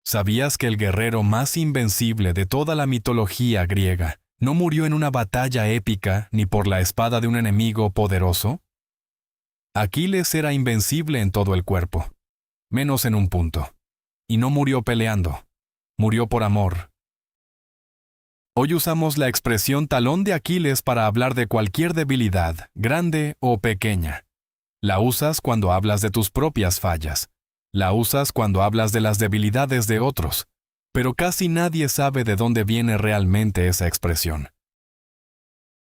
¿Sabías que el guerrero más invencible de toda la mitología griega no murió en una batalla épica ni por la espada de un enemigo poderoso? Aquiles era invencible en todo el cuerpo, menos en un punto, y no murió peleando, murió por amor. Hoy usamos la expresión talón de Aquiles para hablar de cualquier debilidad, grande o pequeña. La usas cuando hablas de tus propias fallas. La usas cuando hablas de las debilidades de otros, pero casi nadie sabe de dónde viene realmente esa expresión.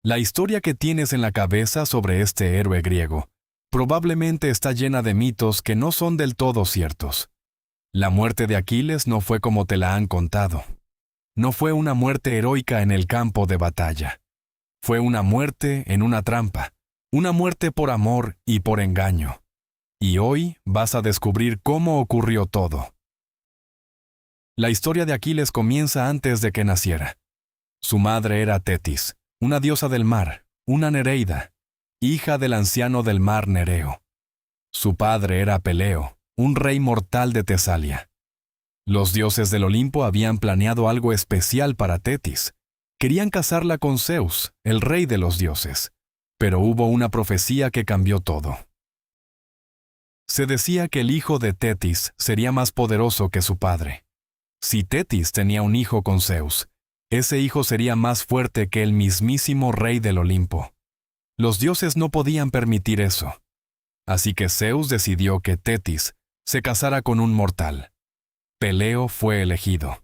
La historia que tienes en la cabeza sobre este héroe griego probablemente está llena de mitos que no son del todo ciertos. La muerte de Aquiles no fue como te la han contado. No fue una muerte heroica en el campo de batalla. Fue una muerte en una trampa, una muerte por amor y por engaño. Y hoy vas a descubrir cómo ocurrió todo. La historia de Aquiles comienza antes de que naciera. Su madre era Tetis, una diosa del mar, una Nereida, hija del anciano del mar Nereo. Su padre era Peleo, un rey mortal de Tesalia. Los dioses del Olimpo habían planeado algo especial para Tetis. Querían casarla con Zeus, el rey de los dioses. Pero hubo una profecía que cambió todo. Se decía que el hijo de Tetis sería más poderoso que su padre. Si Tetis tenía un hijo con Zeus, ese hijo sería más fuerte que el mismísimo rey del Olimpo. Los dioses no podían permitir eso. Así que Zeus decidió que Tetis se casara con un mortal. Peleo fue elegido.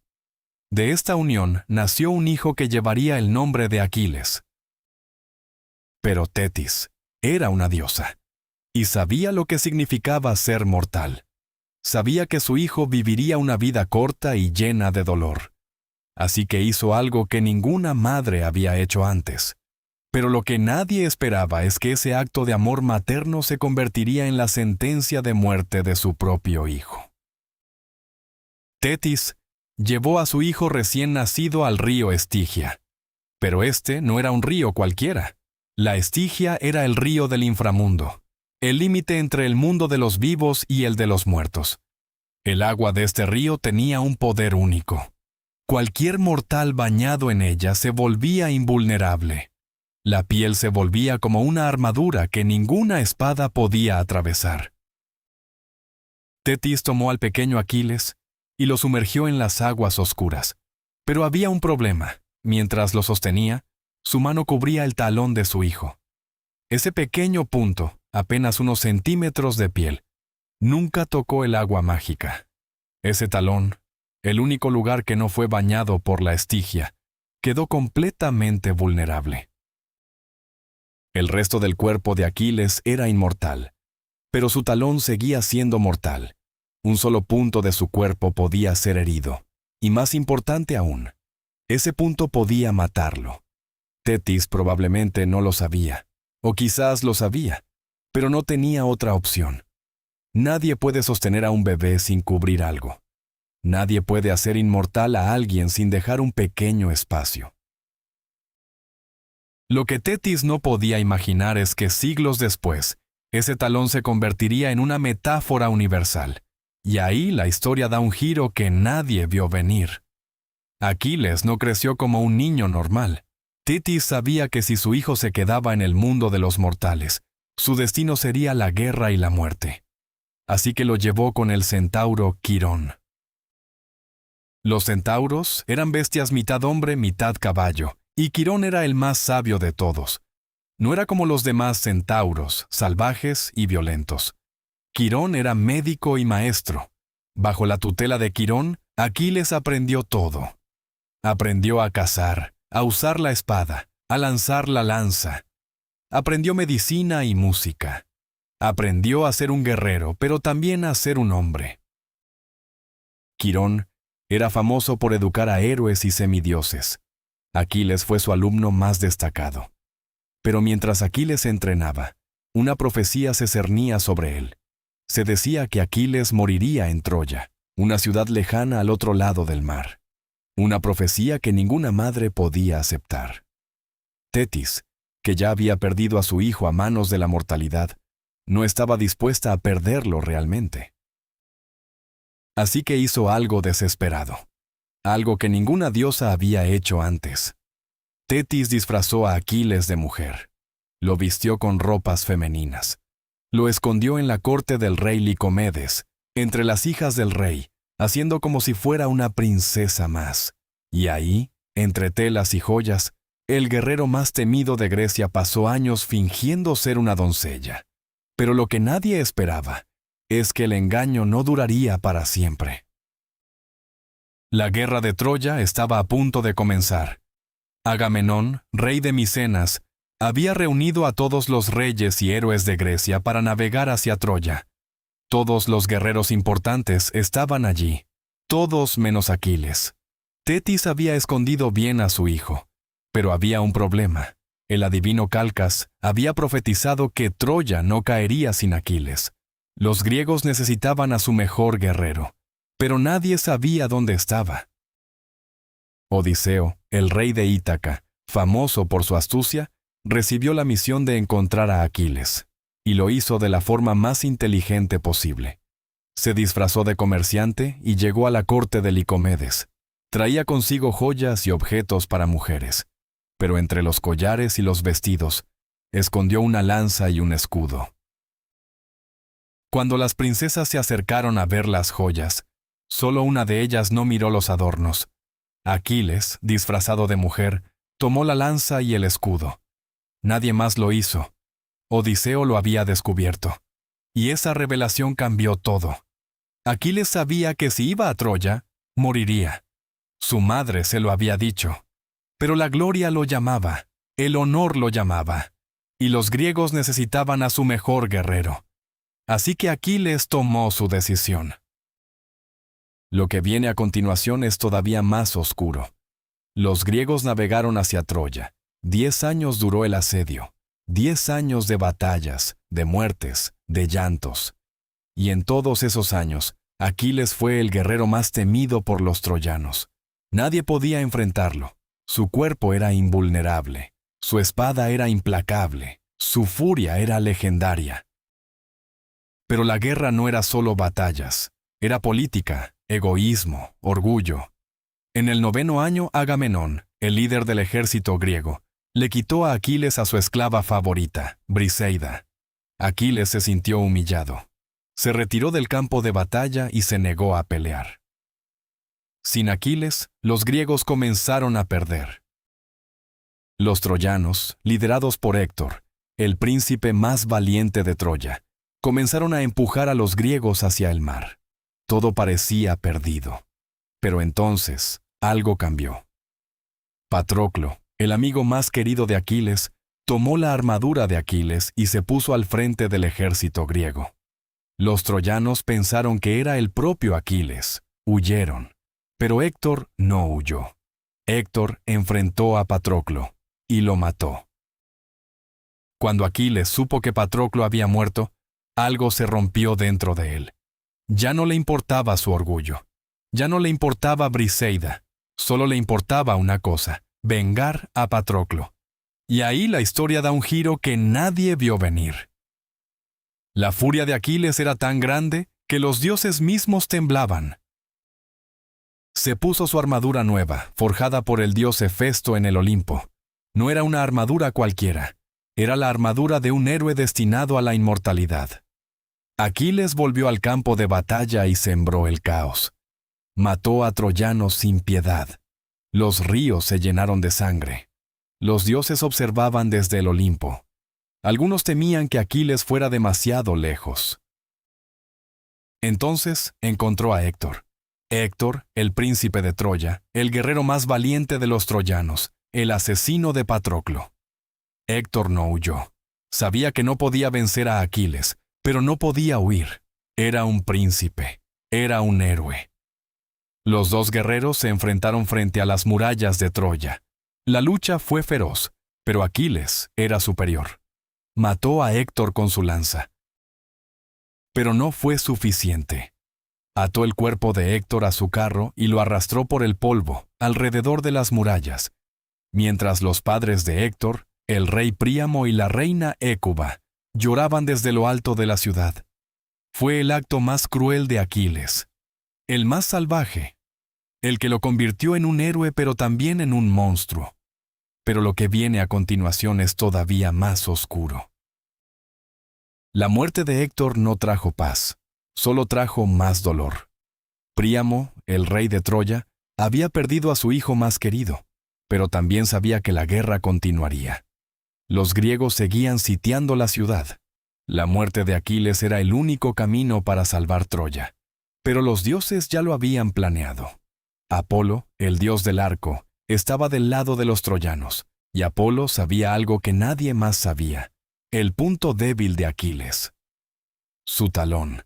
De esta unión nació un hijo que llevaría el nombre de Aquiles. Pero Tetis era una diosa. Y sabía lo que significaba ser mortal. Sabía que su hijo viviría una vida corta y llena de dolor. Así que hizo algo que ninguna madre había hecho antes. Pero lo que nadie esperaba es que ese acto de amor materno se convertiría en la sentencia de muerte de su propio hijo. Tetis llevó a su hijo recién nacido al río Estigia. Pero este no era un río cualquiera. La Estigia era el río del inframundo. El límite entre el mundo de los vivos y el de los muertos. El agua de este río tenía un poder único. Cualquier mortal bañado en ella se volvía invulnerable. La piel se volvía como una armadura que ninguna espada podía atravesar. Tetis tomó al pequeño Aquiles y lo sumergió en las aguas oscuras. Pero había un problema. Mientras lo sostenía, su mano cubría el talón de su hijo. Ese pequeño punto, apenas unos centímetros de piel, nunca tocó el agua mágica. Ese talón, el único lugar que no fue bañado por la Estigia, quedó completamente vulnerable. El resto del cuerpo de Aquiles era inmortal, pero su talón seguía siendo mortal. Un solo punto de su cuerpo podía ser herido, y más importante aún, ese punto podía matarlo. Tetis probablemente no lo sabía, o quizás lo sabía, pero no tenía otra opción. Nadie puede sostener a un bebé sin cubrir algo. Nadie puede hacer inmortal a alguien sin dejar un pequeño espacio. Lo que Tetis no podía imaginar es que siglos después, ese talón se convertiría en una metáfora universal. Y ahí la historia da un giro que nadie vio venir. Aquiles no creció como un niño normal. Tetis sabía que si su hijo se quedaba en el mundo de los mortales, su destino sería la guerra y la muerte. Así que lo llevó con el centauro Quirón. Los centauros eran bestias mitad hombre, mitad caballo, y Quirón era el más sabio de todos. No era como los demás centauros, salvajes y violentos. Quirón era médico y maestro. Bajo la tutela de Quirón, Aquiles aprendió todo. Aprendió a cazar, a usar la espada, a lanzar la lanza. Aprendió medicina y música. Aprendió a ser un guerrero, pero también a ser un hombre. Quirón era famoso por educar a héroes y semidioses. Aquiles fue su alumno más destacado. Pero mientras Aquiles entrenaba, una profecía se cernía sobre él. Se decía que Aquiles moriría en Troya, una ciudad lejana al otro lado del mar. Una profecía que ninguna madre podía aceptar. Tetis, que ya había perdido a su hijo a manos de la mortalidad, no estaba dispuesta a perderlo realmente. Así que hizo algo desesperado, algo que ninguna diosa había hecho antes. Tetis disfrazó a Aquiles de mujer. Lo vistió con ropas femeninas. Lo escondió en la corte del rey Licomedes, entre las hijas del rey, haciendo como si fuera una princesa más. Y ahí, entre telas y joyas, el guerrero más temido de Grecia pasó años fingiendo ser una doncella. Pero lo que nadie esperaba es que el engaño no duraría para siempre. La guerra de Troya estaba a punto de comenzar. Agamenón, rey de Micenas, había reunido a todos los reyes y héroes de Grecia para navegar hacia Troya. Todos los guerreros importantes estaban allí, todos menos Aquiles. Tetis había escondido bien a su hijo, pero había un problema. El adivino Calcas había profetizado que Troya no caería sin Aquiles. Los griegos necesitaban a su mejor guerrero, pero nadie sabía dónde estaba. Odiseo, el rey de Ítaca, famoso por su astucia, recibió la misión de encontrar a Aquiles, y lo hizo de la forma más inteligente posible. Se disfrazó de comerciante y llegó a la corte de Licomedes. Traía consigo joyas y objetos para mujeres, pero entre los collares y los vestidos, escondió una lanza y un escudo. Cuando las princesas se acercaron a ver las joyas, solo una de ellas no miró los adornos. Aquiles, disfrazado de mujer, tomó la lanza y el escudo. Nadie más lo hizo. Odiseo lo había descubierto. Y esa revelación cambió todo. Aquiles sabía que si iba a Troya, moriría. Su madre se lo había dicho. Pero la gloria lo llamaba, el honor lo llamaba, y los griegos necesitaban a su mejor guerrero. Así que Aquiles tomó su decisión. Lo que viene a continuación es todavía más oscuro. Los griegos navegaron hacia Troya. 10 años duró el asedio. 10 años de batallas, de muertes, de llantos. Y en todos esos años, Aquiles fue el guerrero más temido por los troyanos. Nadie podía enfrentarlo. Su cuerpo era invulnerable. Su espada era implacable. Su furia era legendaria. Pero la guerra no era solo batallas. Era política, egoísmo, orgullo. En el 9º año, Agamenón, el líder del ejército griego, le quitó a Aquiles a su esclava favorita, Briseida. Aquiles se sintió humillado. Se retiró del campo de batalla y se negó a pelear. Sin Aquiles, los griegos comenzaron a perder. Los troyanos, liderados por Héctor, el príncipe más valiente de Troya, comenzaron a empujar a los griegos hacia el mar. Todo parecía perdido. Pero entonces, algo cambió. Patroclo, el amigo más querido de Aquiles, tomó la armadura de Aquiles y se puso al frente del ejército griego. Los troyanos pensaron que era el propio Aquiles. Huyeron. Pero Héctor no huyó. Héctor enfrentó a Patroclo y lo mató. Cuando Aquiles supo que Patroclo había muerto, algo se rompió dentro de él. Ya no le importaba su orgullo. Ya no le importaba Briseida. Solo le importaba una cosa: vengar a Patroclo. Y ahí la historia da un giro que nadie vio venir. La furia de Aquiles era tan grande que los dioses mismos temblaban. Se puso su armadura nueva, forjada por el dios Hefesto en el Olimpo. No era una armadura cualquiera. Era la armadura de un héroe destinado a la inmortalidad. Aquiles volvió al campo de batalla y sembró el caos. Mató a troyanos sin piedad. Los ríos se llenaron de sangre. Los dioses observaban desde el Olimpo. Algunos temían que Aquiles fuera demasiado lejos. Entonces encontró a Héctor. Héctor, el príncipe de Troya, el guerrero más valiente de los troyanos, el asesino de Patroclo. Héctor no huyó. Sabía que no podía vencer a Aquiles, pero no podía huir. Era un príncipe. Era un héroe. Los dos guerreros se enfrentaron frente a las murallas de Troya. La lucha fue feroz, pero Aquiles era superior. Mató a Héctor con su lanza. Pero no fue suficiente. Ató el cuerpo de Héctor a su carro y lo arrastró por el polvo, alrededor de las murallas, mientras los padres de Héctor, el rey Príamo y la reina Hécuba, lloraban desde lo alto de la ciudad. Fue el acto más cruel de Aquiles. el más salvaje, el que lo convirtió en un héroe pero también en un monstruo. Pero lo que viene a continuación es todavía más oscuro. La muerte de Héctor no trajo paz, solo trajo más dolor. Príamo, el rey de Troya, había perdido a su hijo más querido, pero también sabía que la guerra continuaría. Los griegos seguían sitiando la ciudad. La muerte de Aquiles era el único camino para salvar Troya. Pero los dioses ya lo habían planeado. Apolo, el dios del arco, estaba del lado de los troyanos, y Apolo sabía algo que nadie más sabía: el punto débil de Aquiles: su talón.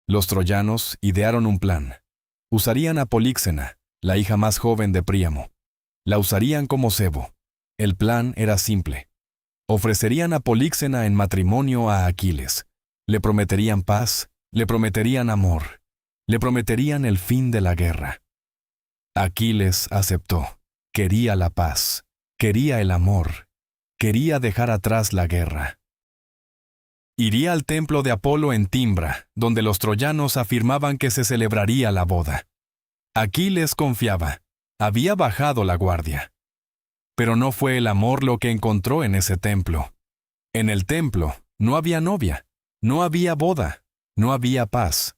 Los troyanos idearon un plan. Usarían a Políxena, la hija más joven de Príamo. La usarían como cebo. El plan era simple. Ofrecerían a Políxena en matrimonio a Aquiles. Le prometerían paz, le prometerían amor, le prometerían el fin de la guerra. Aquiles aceptó. Quería la paz, quería el amor, quería dejar atrás la guerra. Iría al templo de Apolo en Timbra, donde los troyanos afirmaban que se celebraría la boda. Aquiles confiaba. Había bajado la guardia. Pero no fue el amor lo que encontró en ese templo. En el templo no había novia, no había boda, no había paz.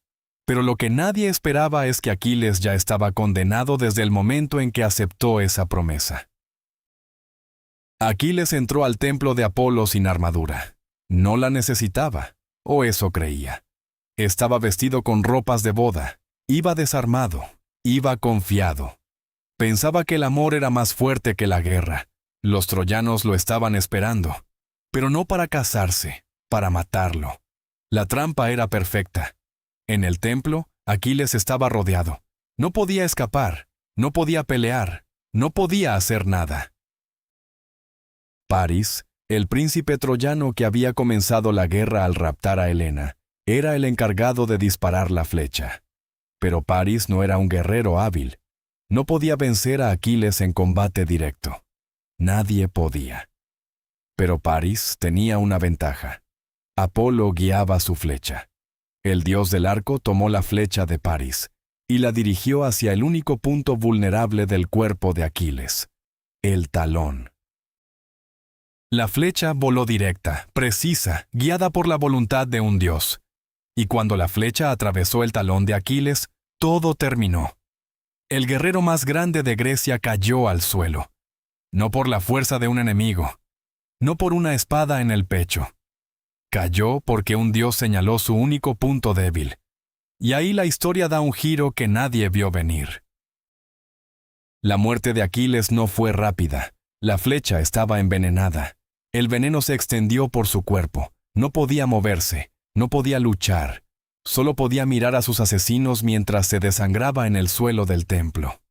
Pero lo que nadie esperaba es que Aquiles ya estaba condenado desde el momento en que aceptó esa promesa. Aquiles entró al templo de Apolo sin armadura. No la necesitaba, o eso creía. Estaba vestido con ropas de boda, iba desarmado, iba confiado. Pensaba que el amor era más fuerte que la guerra. Los troyanos lo estaban esperando, pero no para casarse, para matarlo. La trampa era perfecta. En el templo, Aquiles estaba rodeado. No podía escapar, no podía pelear, no podía hacer nada. Paris, el príncipe troyano que había comenzado la guerra al raptar a Helena, era el encargado de disparar la flecha. Pero Paris no era un guerrero hábil. No podía vencer a Aquiles en combate directo. Nadie podía. Pero Paris tenía una ventaja. Apolo guiaba su flecha. El dios del arco tomó la flecha de Paris y la dirigió hacia el único punto vulnerable del cuerpo de Aquiles: el talón. La flecha voló directa, precisa, guiada por la voluntad de un dios. Y cuando la flecha atravesó el talón de Aquiles, todo terminó. El guerrero más grande de Grecia cayó al suelo. No por la fuerza de un enemigo, no por una espada en el pecho. Cayó porque un dios señaló su único punto débil. Y ahí la historia da un giro que nadie vio venir. La muerte de Aquiles no fue rápida. La flecha estaba envenenada. El veneno se extendió por su cuerpo. No podía moverse, no podía luchar. Solo podía mirar a sus asesinos mientras se desangraba en el suelo del templo.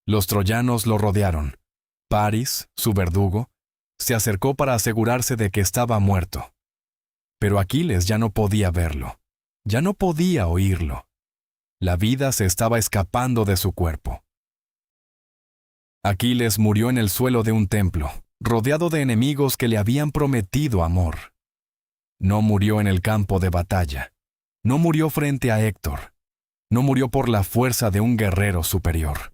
Los troyanos lo rodearon. Paris, su verdugo, se acercó para asegurarse de que estaba muerto. Pero Aquiles ya no podía verlo. Ya no podía oírlo. La vida se estaba escapando de su cuerpo. Aquiles murió en el suelo de un templo, rodeado de enemigos que le habían prometido amor. No murió en el campo de batalla. No murió frente a Héctor. No murió por la fuerza de un guerrero superior.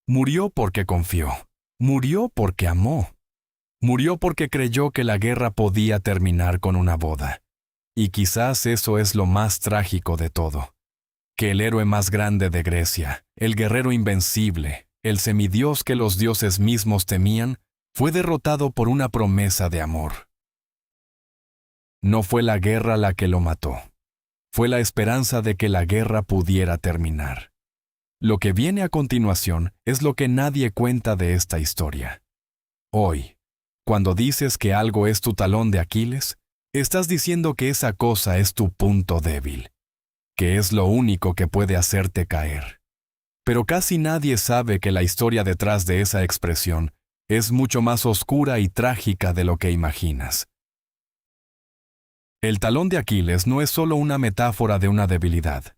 Murió porque confió. Murió porque amó. Murió porque creyó que la guerra podía terminar con una boda. Y quizás eso es lo más trágico de todo. Que el héroe más grande de Grecia, el guerrero invencible, el semidios que los dioses mismos temían, fue derrotado por una promesa de amor. No fue la guerra la que lo mató. Fue la esperanza de que la guerra pudiera terminar. Lo que viene a continuación es lo que nadie cuenta de esta historia. Hoy, cuando dices que algo es tu talón de Aquiles, estás diciendo que esa cosa es tu punto débil, que es lo único que puede hacerte caer. Pero casi nadie sabe que la historia detrás de esa expresión es mucho más oscura y trágica de lo que imaginas. El talón de Aquiles no es solo una metáfora de una debilidad.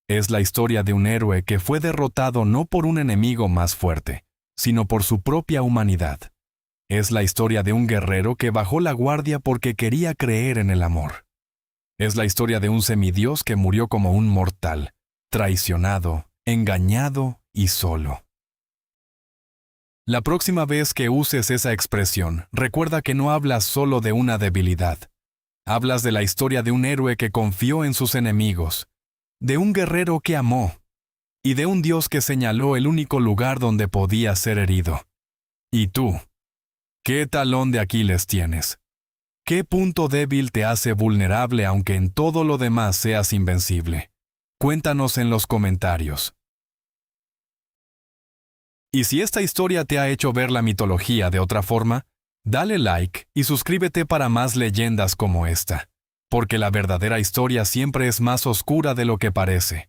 Es la historia de un héroe que fue derrotado no por un enemigo más fuerte, sino por su propia humanidad. Es la historia de un guerrero que bajó la guardia porque quería creer en el amor. Es la historia de un semidios que murió como un mortal, traicionado, engañado y solo. La próxima vez que uses esa expresión, recuerda que no hablas solo de una debilidad. Hablas de la historia de un héroe que confió en sus enemigos, de un guerrero que amó, y de un Dios que señaló el único lugar donde podía ser herido. ¿Y tú? ¿Qué talón de Aquiles tienes? ¿Qué punto débil te hace vulnerable aunque en todo lo demás seas invencible? Cuéntanos en los comentarios. Y si esta historia te ha hecho ver la mitología de otra forma, dale like y suscríbete para más leyendas como esta, porque la verdadera historia siempre es más oscura de lo que parece.